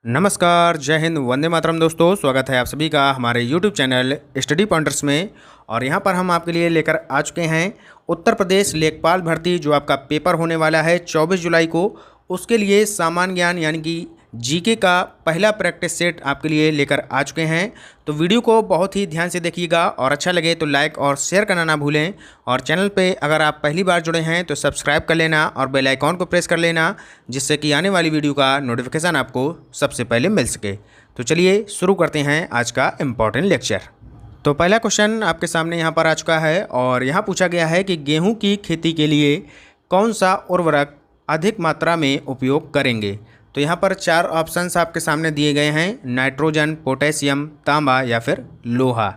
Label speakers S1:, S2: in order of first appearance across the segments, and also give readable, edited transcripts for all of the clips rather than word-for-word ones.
S1: नमस्कार, जय हिंद, वंदे मातरम दोस्तों। स्वागत है आप सभी का हमारे YouTube चैनल स्टडी पॉइंटर्स में। और यहाँ पर हम आपके लिए लेकर आ चुके हैं उत्तर प्रदेश लेखपाल भर्ती, जो आपका पेपर होने वाला है 24 जुलाई को। उसके लिए सामान्य ज्ञान यानी कि जीके का पहला प्रैक्टिस सेट आपके लिए लेकर आ चुके हैं। तो वीडियो को बहुत ही ध्यान से देखिएगा और अच्छा लगे तो लाइक और शेयर करना ना भूलें। और चैनल पे अगर आप पहली बार जुड़े हैं तो सब्सक्राइब कर लेना और बेल आइकॉन को प्रेस कर लेना, जिससे कि आने वाली वीडियो का नोटिफिकेशन आपको सबसे पहले मिल सके। तो चलिए शुरू करते हैं आज का इम्पॉर्टेंट लेक्चर। तो पहला क्वेश्चन आपके सामने यहाँ पर आ चुका है और यहाँ पूछा गया है कि गेहूँ की खेती के लिए कौन सा उर्वरक अधिक मात्रा में उपयोग करेंगे। तो यहाँ पर 4 ऑप्शंस आपके सामने दिए गए हैं: नाइट्रोजन, पोटेशियम, तांबा या फिर लोहा।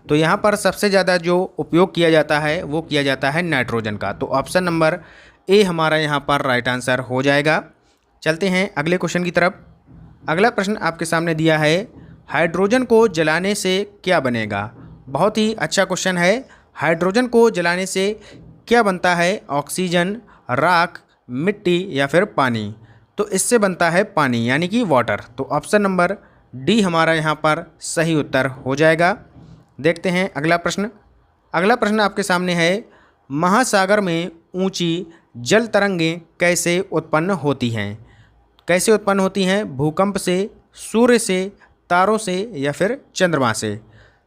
S1: तो यहाँ पर सबसे ज़्यादा जो उपयोग किया जाता है वो किया जाता है नाइट्रोजन का। तो ऑप्शन नंबर ए हमारा यहाँ पर राइट आंसर हो जाएगा। चलते हैं अगले क्वेश्चन की तरफ। अगला प्रश्न आपके सामने दिया है, हाइड्रोजन को जलाने से क्या बनेगा। बहुत ही अच्छा क्वेश्चन है। हाइड्रोजन को जलाने से क्या बनता है? ऑक्सीजन, राख, मिट्टी या फिर पानी। तो इससे बनता है पानी यानी कि वाटर। तो ऑप्शन नंबर डी हमारा यहाँ पर सही उत्तर हो जाएगा। देखते हैं अगला प्रश्न। अगला प्रश्न आपके सामने है, महासागर में ऊंची जल तरंगें कैसे उत्पन्न होती हैं। कैसे उत्पन्न होती हैं? भूकंप से, सूर्य से, तारों से या फिर चंद्रमा से।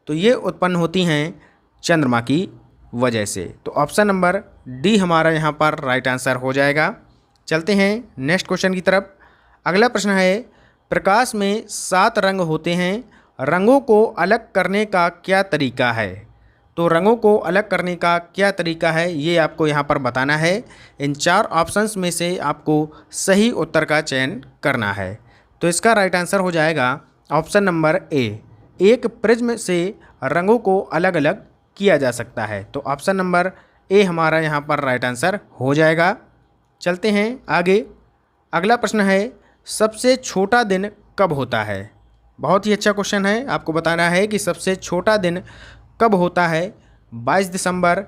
S1: तो ये उत्पन्न होती हैं चंद्रमा की वजह से। तो ऑप्शन नंबर डी हमारा यहाँ पर राइट आंसर हो जाएगा। चलते हैं नेक्स्ट क्वेश्चन की तरफ। अगला प्रश्न है, प्रकाश में 7 रंग होते हैं, रंगों को अलग करने का क्या तरीका है। तो रंगों को अलग करने का क्या तरीका है ये आपको यहाँ पर बताना है। इन 4 ऑप्शंस में से आपको सही उत्तर का चयन करना है। तो इसका राइट आंसर हो जाएगा ऑप्शन नंबर ए। एक प्रिज्म से रंगों को अलग अलग किया जा सकता है। तो ऑप्शन नंबर ए हमारा यहाँ पर राइट आंसर हो जाएगा। चलते हैं आगे। अगला प्रश्न है, सबसे छोटा दिन कब होता है। बहुत ही अच्छा क्वेश्चन है। आपको बताना है कि सबसे छोटा दिन कब होता है। 22 दिसंबर,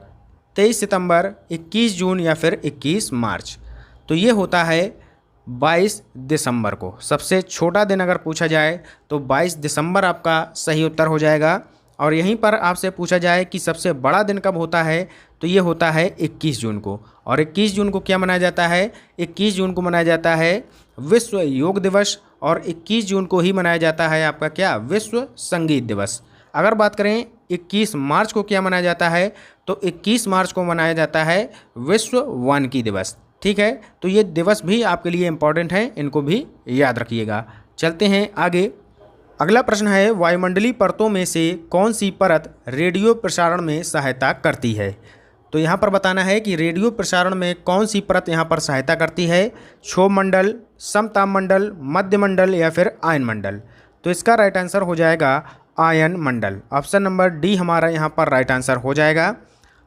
S1: 23 सितंबर, 21 जून या फिर 21 मार्च। तो ये होता है 22 दिसंबर को। सबसे छोटा दिन अगर पूछा जाए तो 22 दिसंबर आपका सही उत्तर हो जाएगा। और यहीं पर आपसे पूछा जाए कि सबसे बड़ा दिन कब होता है, तो ये होता है 21 जून को। और 21 जून को क्या मनाया जाता है? 21 जून को मनाया जाता है विश्व योग दिवस। और 21 जून को ही मनाया जाता है आपका क्या? विश्व संगीत दिवस। अगर बात करें 21 मार्च को क्या मनाया जाता है, तो 21 मार्च को मनाया जाता है विश्व वानिकी दिवस। ठीक है, तो ये दिवस भी आपके लिए इम्पॉर्टेंट हैं, इनको भी याद रखिएगा। चलते हैं आगे। अगला प्रश्न है, वायुमंडलीय परतों में से कौन सी परत रेडियो प्रसारण में सहायता करती है। तो यहाँ पर बताना है कि रेडियो प्रसारण में कौन सी परत यहाँ पर सहायता करती है। क्षोभ मंडल, समताप मंडल, मध्य मंडल या फिर आयन मंडल। तो इसका राइट आंसर हो जाएगा आयन मंडल। ऑप्शन नंबर डी हमारा यहाँ पर राइट आंसर हो जाएगा।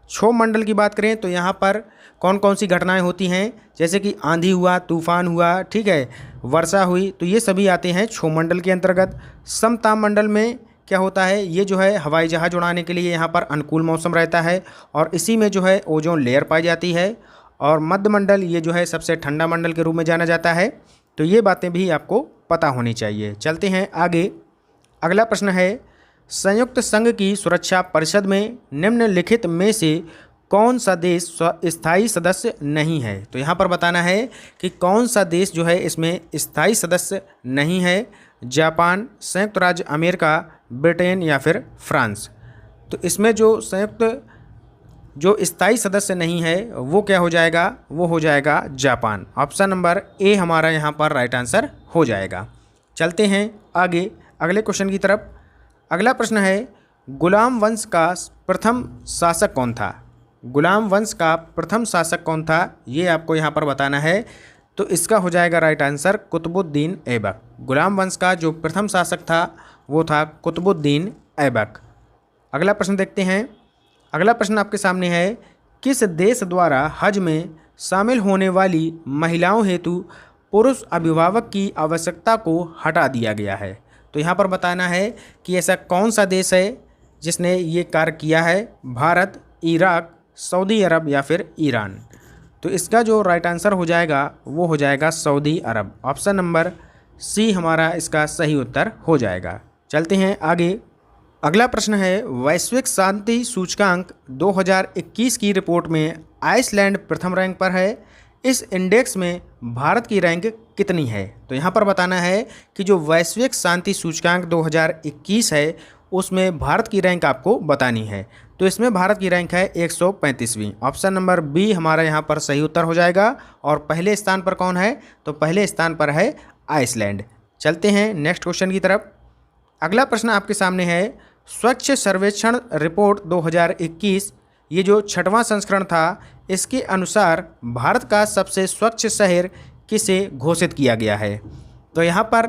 S1: क्षोभ मंडल की बात करें तो यहाँ पर कौन कौन सी घटनाएं होती हैं, जैसे कि आंधी हुआ, तूफान हुआ, ठीक है, वर्षा हुई, तो ये सभी आते हैं क्षोभ मंडल के अंतर्गत। समताप मंडल में क्या होता है, ये जो है हवाई जहाज़ उड़ाने के लिए यहाँ पर अनुकूल मौसम रहता है और इसी में जो है ओजोन लेयर पाई जाती है। और मध्य मंडल ये जो है सबसे ठंडा मंडल के रूप में जाना जाता है। तो ये बातें भी आपको पता होनी चाहिए। चलते हैं आगे। अगला प्रश्न है, संयुक्त संघ की सुरक्षा परिषद में निम्नलिखित में से कौन सा देश स्थायी सदस्य नहीं है। तो यहाँ पर बताना है कि कौन सा देश जो है इसमें स्थायी सदस्य नहीं है। जापान, संयुक्त राज्य अमेरिका, ब्रिटेन या फिर फ्रांस। तो इसमें जो स्थायी सदस्य नहीं है वो क्या हो जाएगा? वो हो जाएगा जापान। ऑप्शन नंबर ए हमारा यहाँ पर राइट आंसर हो जाएगा। चलते हैं आगे अगले क्वेश्चन की तरफ। अगला प्रश्न है, गुलाम वंश का प्रथम शासक कौन था। गुलाम वंश का प्रथम शासक कौन था ये आपको यहाँ पर बताना है। तो इसका हो जाएगा राइट आंसर कुतुबुद्दीन ऐबक। गुलाम वंश का जो प्रथम शासक था वो था कुतुबुद्दीन ऐबक। अगला प्रश्न देखते हैं। अगला प्रश्न आपके सामने है, किस देश द्वारा हज में शामिल होने वाली महिलाओं हेतु पुरुष अभिभावक की आवश्यकता को हटा दिया गया है। तो यहाँ पर बताना है कि ऐसा कौन सा देश है जिसने ये कार्य किया है। भारत, इराक, सऊदी अरब या फिर ईरान। तो इसका जो राइट आंसर हो जाएगा वो हो जाएगा सऊदी अरब। ऑप्शन नंबर सी हमारा इसका सही उत्तर हो जाएगा। चलते हैं आगे। अगला प्रश्न है, वैश्विक शांति सूचकांक 2021 की रिपोर्ट में आइसलैंड प्रथम रैंक पर है। इस इंडेक्स में भारत की रैंक कितनी है? तो यहाँ पर बताना है कि जो वैश्विक शांति सूचकांक 2021 है उसमें भारत की रैंक आपको बतानी है। तो इसमें भारत की रैंक है 135वीं। ऑप्शन नंबर बी हमारा यहाँ पर सही उत्तर हो जाएगा। और पहले स्थान पर कौन है? तो पहले स्थान पर है आइसलैंड। चलते हैं नेक्स्ट क्वेश्चन की तरफ। अगला प्रश्न आपके सामने है, स्वच्छ सर्वेक्षण रिपोर्ट 2021 ये जो 6वां संस्करण था, इसके अनुसार भारत का सबसे स्वच्छ शहर किसे घोषित किया गया है? तो यहाँ पर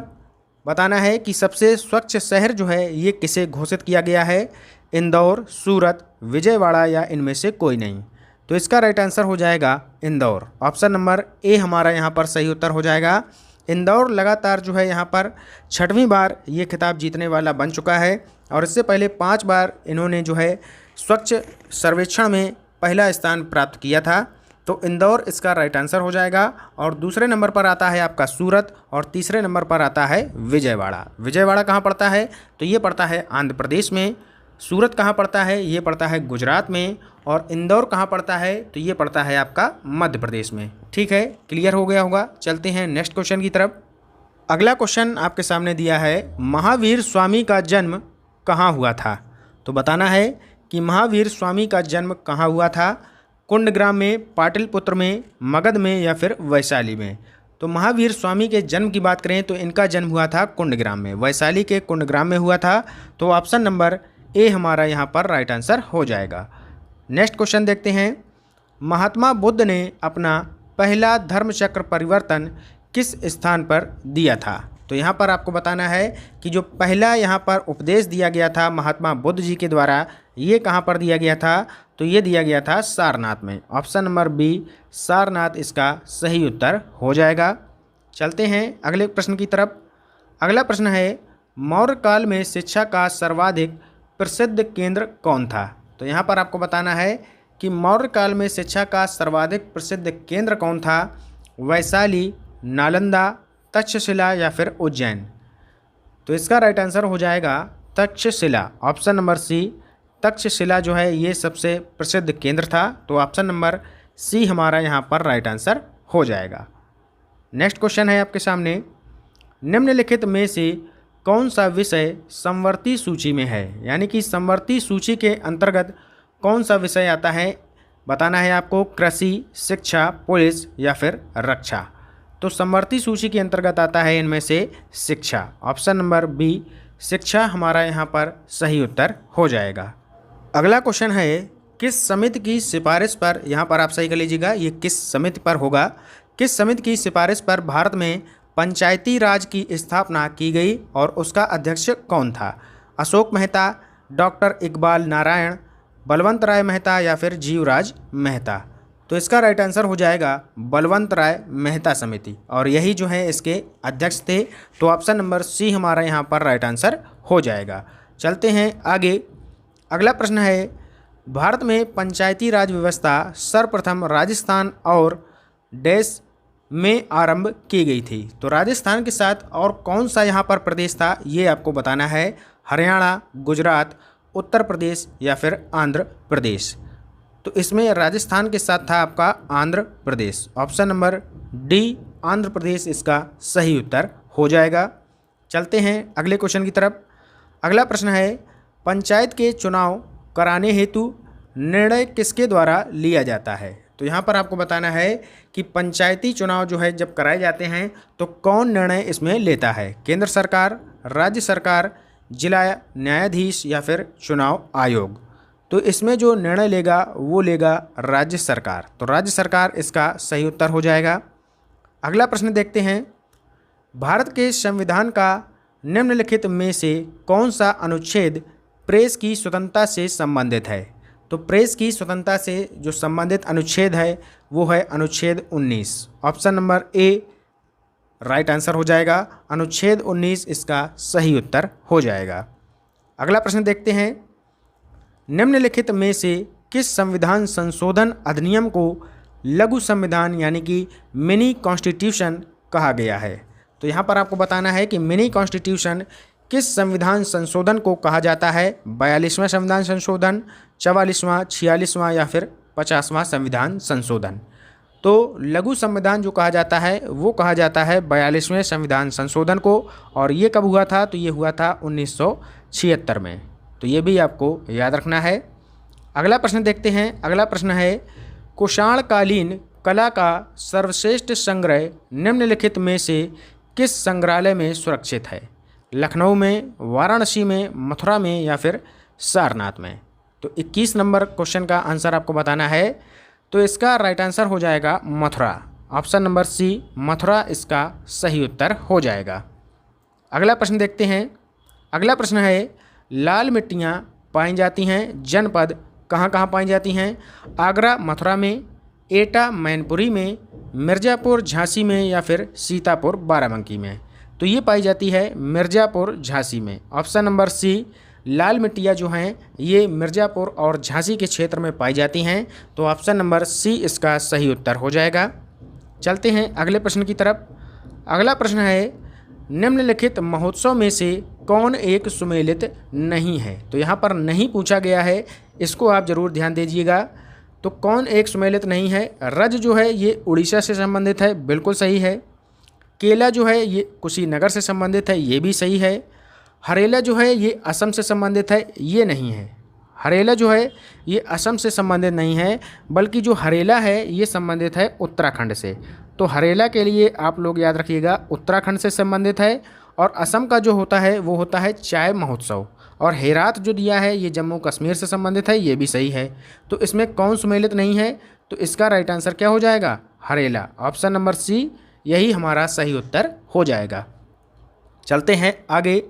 S1: बताना है कि सबसे स्वच्छ शहर जो है ये किसे घोषित किया गया है? इंदौर, सूरत, विजयवाड़ा या इनमें से कोई नहीं। तो इसका राइट आंसर हो जाएगा इंदौर। ऑप्शन नंबर ए हमारा यहाँ पर सही उत्तर हो जाएगा। इंदौर लगातार जो है यहाँ पर 6वीं बार ये खिताब जीतने वाला बन चुका है और इससे पहले 5 बार इन्होंने जो है स्वच्छ सर्वेक्षण में पहला स्थान प्राप्त किया था। तो इंदौर इसका राइट आंसर हो जाएगा। और दूसरे नंबर पर आता है आपका सूरत और तीसरे नंबर पर आता है विजयवाड़ा। विजयवाड़ा कहाँ पड़ता है? तो ये पड़ता है आंध्र प्रदेश में। सूरत कहाँ पड़ता है? ये पड़ता है गुजरात में। और इंदौर कहाँ पड़ता है? तो ये पड़ता है आपका मध्य प्रदेश में। ठीक है, क्लियर हो गया होगा। चलते हैं नेक्स्ट क्वेश्चन की तरफ। अगला क्वेश्चन आपके सामने दिया है, महावीर स्वामी का जन्म कहाँ हुआ था? तो बताना है कि महावीर स्वामी का जन्म कहाँ हुआ था? कुंडग्राम में, पाटलिपुत्र में, मगध में या फिर वैशाली में। तो महावीर स्वामी के जन्म की बात करें तो इनका जन्म हुआ था कुंडग्राम में, वैशाली के कुंडग्राम में हुआ था। तो ऑप्शन नंबर ए हमारा यहाँ पर राइट आंसर हो जाएगा। नेक्स्ट क्वेश्चन देखते हैं, महात्मा बुद्ध ने अपना पहला धर्मचक्र परिवर्तन किस स्थान पर दिया था? तो यहाँ पर आपको बताना है कि जो पहला यहाँ पर उपदेश दिया गया था महात्मा बुद्ध जी के द्वारा, ये कहाँ पर दिया गया था? तो ये दिया गया था सारनाथ में। ऑप्शन नंबर बी सारनाथ इसका सही उत्तर हो जाएगा। चलते हैं अगले प्रश्न की तरफ। अगला प्रश्न है, मौर्य काल में शिक्षा का सर्वाधिक प्रसिद्ध केंद्र कौन था? तो यहाँ पर आपको बताना है कि मौर्य काल में शिक्षा का सर्वाधिक प्रसिद्ध केंद्र कौन था? वैशाली, नालंदा, तक्षशिला या फिर उज्जैन। तो इसका राइट आंसर हो जाएगा Taxila. Option number C Taxila जो है ये सबसे प्रसिद्ध केंद्र था। तो ऑप्शन नंबर सी हमारा यहाँ पर राइट आंसर हो जाएगा। नेक्स्ट क्वेश्चन है आपके सामने, निम्नलिखित में से कौन सा विषय समवर्ती सूची में है? यानी कि समवर्ती सूची के अंतर्गत कौन सा विषय आता है? बताना है आपको, कृषि, शिक्षा, पुलिस या फिर रक्षा। तो समवर्ती सूची के अंतर्गत आता है इनमें से शिक्षा। ऑप्शन नंबर बी शिक्षा हमारा यहाँ पर सही उत्तर हो जाएगा। अगला क्वेश्चन है, किस समिति की सिफारिश पर, यहाँ पर आप सही कर लीजिएगा, ये किस समिति पर होगा, किस समिति की सिफारिश पर भारत में पंचायती राज की स्थापना की गई और उसका अध्यक्ष कौन था? अशोक मेहता, डॉक्टर इकबाल नारायण, बलवंत राय मेहता या फिर जीवराज मेहता। तो इसका राइट आंसर हो जाएगा बलवंत राय मेहता समिति और यही जो है इसके अध्यक्ष थे। तो ऑप्शन नंबर सी हमारा यहाँ पर राइट आंसर हो जाएगा। चलते हैं आगे। अगला प्रश्न है, भारत में पंचायती राज व्यवस्था सर्वप्रथम राजस्थान और देश में आरंभ की गई थी। तो राजस्थान के साथ और कौन सा यहाँ पर प्रदेश था ये आपको बताना है, हरियाणा, गुजरात, उत्तर प्रदेश या फिर आंध्र प्रदेश। तो इसमें राजस्थान के साथ था आपका Andhra Pradesh. Option number D Andhra Pradesh इसका सही उत्तर हो जाएगा। चलते हैं अगले क्वेश्चन की तरफ। अगला प्रश्न है, पंचायत के चुनाव कराने हेतु निर्णय किसके द्वारा लिया जाता है? तो यहाँ पर आपको बताना है कि पंचायती चुनाव जो है जब कराए जाते हैं तो कौन निर्णय इसमें लेता है? केंद्र सरकार, राज्य सरकार, जिला न्यायाधीश या फिर चुनाव आयोग। तो इसमें जो निर्णय लेगा वो लेगा राज्य सरकार। तो राज्य सरकार इसका सही उत्तर हो जाएगा। अगला प्रश्न देखते हैं, भारत के संविधान का निम्नलिखित में से कौन सा अनुच्छेद प्रेस की स्वतंत्रता से संबंधित है? तो प्रेस की स्वतंत्रता से जो संबंधित अनुच्छेद है वो है अनुच्छेद 19। Option number A right answer हो जाएगा। अनुच्छेद 19 इसका सही उत्तर हो जाएगा। अगला प्रश्न देखते हैं, निम्नलिखित में से किस संविधान संशोधन अधिनियम को लघु संविधान यानी कि मिनी कॉन्स्टिट्यूशन कहा गया है? तो यहाँ पर आपको बताना है कि मिनी कॉन्स्टिट्यूशन किस संविधान संशोधन को कहा जाता है। 42वां संविधान संशोधन, 44वां, 46वां या फिर 50वां संविधान संशोधन। तो लघु संविधान जो कहा जाता है वो कहा जाता है 42वें संविधान संशोधन को। और ये कब हुआ था? तो ये हुआ था 1976 में। तो ये भी आपको याद रखना है। अगला प्रश्न देखते हैं। अगला प्रश्न है, कुषाणकालीन कला का सर्वश्रेष्ठ संग्रह निम्नलिखित में से किस संग्रहालय में सुरक्षित है? लखनऊ में, वाराणसी में, मथुरा में या फिर सारनाथ में? तो 21 नंबर क्वेश्चन का आंसर आपको बताना है। तो इसका राइट आंसर हो जाएगा Mathura. Option number C, Mathura इसका सही उत्तर हो जाएगा। अगला प्रश्न देखते हैं। अगला प्रश्न है, लाल मिट्टियाँ पाई जाती हैं जनपद कहाँ कहाँ पाई जाती हैं? आगरा मथुरा में, एटा मैनपुरी में, मिर्ज़ापुर झांसी में या फिर सीतापुर बाराबंकी में? तो ये पाई जाती है मिर्ज़ापुर झांसी में। ऑप्शन नंबर सी, लाल मिट्टियाँ जो हैं ये मिर्ज़ापुर और झांसी के क्षेत्र में पाई जाती हैं। तो ऑप्शन नंबर सी इसका सही उत्तर हो जाएगा। चलते हैं अगले प्रश्न की तरफ। अगला प्रश्न है, निम्नलिखित महोत्सव में से कौन एक सुमेलित नहीं है? तो यहाँ पर नहीं पूछा गया है, इसको आप ज़रूर ध्यान दीजिएगा। तो कौन एक सुमेलित नहीं है? रज जो है ये उड़ीसा से संबंधित है, बिल्कुल सही है। केला जो है ये कुशीनगर से संबंधित है, ये भी सही है। हरेला जो है ये असम से संबंधित है, ये नहीं है। हरेला जो है ये असम से संबंधित नहीं है, बल्कि जो हरेला है ये संबंधित है उत्तराखंड से। तो हरेला के लिए आप लोग याद रखिएगा उत्तराखंड से संबंधित है। और असम का जो होता है वो होता है चाय महोत्सव। और हेरात जो दिया है ये जम्मू कश्मीर से संबंधित है, ये भी सही है। तो इसमें कौन सुमेलित नहीं है? तो इसका राइट आंसर क्या हो जाएगा? हरेला। ऑप्शन नंबर सी यही हमारा सही उत्तर हो जाएगा। चलते हैं आगे।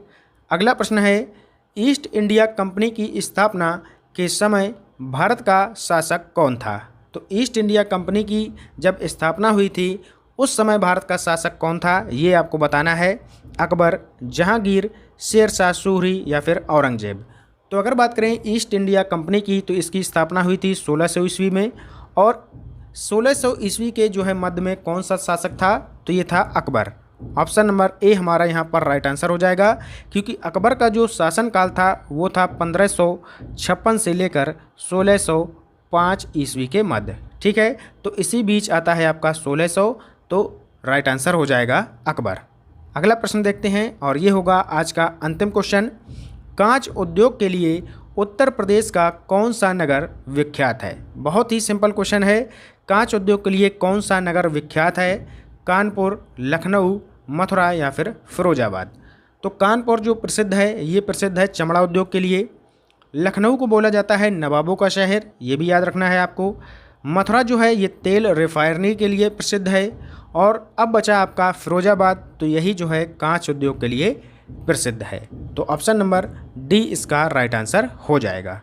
S1: अगला प्रश्न है, ईस्ट इंडिया कंपनी की स्थापना के समय भारत का शासक कौन था? तो ईस्ट इंडिया कंपनी की जब स्थापना हुई थी उस समय भारत का शासक कौन था? ये आपको बताना है। अकबर, जहांगीर, शेरशाह सूरी या फिर औरंगजेब? तो अगर बात करें ईस्ट इंडिया कंपनी की तो इसकी स्थापना हुई थी 1600 ईस्वी में। और 1600 ईस्वी के जो है मध्य में कौन सा शासक था? तो ये था अकबर। ऑप्शन नंबर ए हमारा यहाँ पर राइट आंसर हो जाएगा, क्योंकि अकबर का जो शासनकाल था वो था 1556 से लेकर 1605 ईस्वी के मध्य। ठीक है, तो इसी बीच आता है आपका 1600, तो राइट आंसर हो जाएगा अकबर। अगला प्रश्न देखते हैं और ये होगा आज का अंतिम क्वेश्चन। कांच उद्योग के लिए उत्तर प्रदेश का कौन सा नगर विख्यात है? बहुत ही सिंपल क्वेश्चन है। कांच उद्योग के लिए कौन सा नगर विख्यात है? कानपुर, लखनऊ, मथुरा या फिर फिरोजाबाद? तो कानपुर जो प्रसिद्ध है ये प्रसिद्ध है चमड़ा उद्योग के लिए। लखनऊ को बोला जाता है नवाबों का शहर, ये भी याद रखना है आपको। मथुरा जो है ये तेल रिफाइनरी के लिए प्रसिद्ध है। और अब बचा आपका फिरोजाबाद, तो यही जो है कांच उद्योग के लिए प्रसिद्ध है। तो ऑप्शन नंबर डी इसका राइट आंसर हो जाएगा।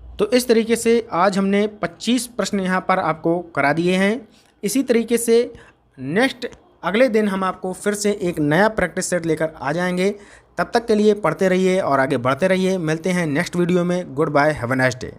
S1: तो इस तरीके से आज हमने 25 प्रश्न यहाँ पर आपको करा दिए हैं। इसी तरीके से नेक्स्ट अगले दिन हम आपको फिर से एक नया प्रैक्टिस सेट लेकर आ जाएंगे। तब तक के लिए पढ़ते रहिए और आगे बढ़ते रहिए। मिलते हैं नेक्स्ट वीडियो में। Goodbye, have a nice day.